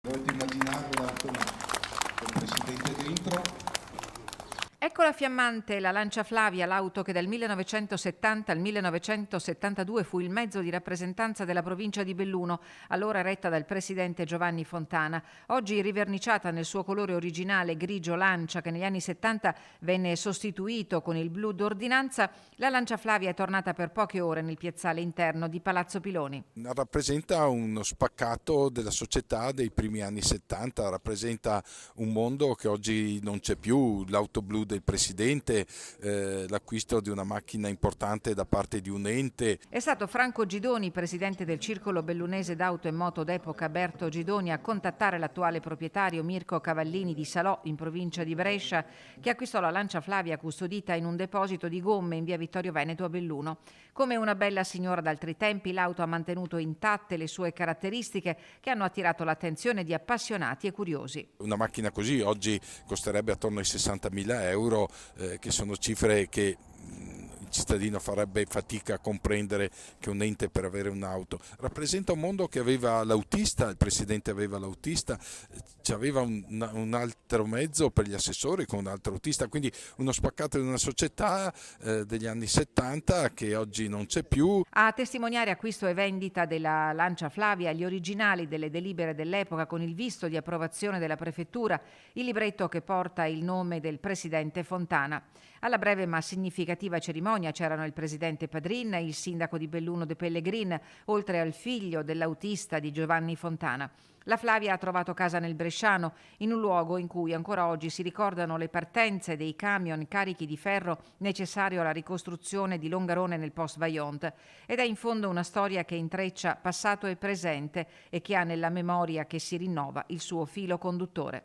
Dovete immaginarvela con il Presidente dentro. Eccola fiammante la Lancia Flavia, l'auto che dal 1970 al 1972 fu il mezzo di rappresentanza della provincia di Belluno, allora retta dal presidente Giovanni Fontana. Oggi riverniciata nel suo colore originale grigio Lancia, che negli anni 70 venne sostituito con il blu d'ordinanza, la Lancia Flavia è tornata per poche ore nel piazzale interno di Palazzo Piloni. Rappresenta uno spaccato della società dei primi anni 70, rappresenta un mondo che oggi non c'è più, l'auto blu del presidente, l'acquisto di una macchina importante da parte di un ente. È stato Franco Gidoni, presidente del circolo bellunese d'auto e moto d'epoca Berto Gidoni, a contattare l'attuale proprietario Mirko Cavallini di Salò, in provincia di Brescia, che acquistò la Lancia Flavia custodita in un deposito di gomme in via Vittorio Veneto a Belluno. Come una bella signora d'altri tempi, l'auto ha mantenuto intatte le sue caratteristiche che hanno attirato l'attenzione di appassionati e curiosi. Una macchina così oggi costerebbe attorno ai 60.000 euro, che sono cifre che il cittadino farebbe fatica a comprendere che un ente per avere un'auto. Rappresenta un mondo che aveva l'autista, il presidente aveva l'autista, aveva un altro mezzo per gli assessori con un altro autista, quindi uno spaccato di una società degli anni 70 che oggi non c'è più. A testimoniare acquisto e vendita della Lancia Flavia gli originali delle delibere dell'epoca con il visto di approvazione della prefettura, il libretto che porta il nome del presidente Fontana. Alla breve ma significativa cerimonia c'erano il presidente Padrin e il sindaco di Belluno De Pellegrin, oltre al figlio dell'autista di Giovanni Fontana. La Flavia ha trovato casa nel Bresciano, in un luogo in cui ancora oggi si ricordano le partenze dei camion carichi di ferro necessario alla ricostruzione di Longarone nel post-Vajont. Ed è in fondo una storia che intreccia passato e presente e che ha nella memoria che si rinnova il suo filo conduttore.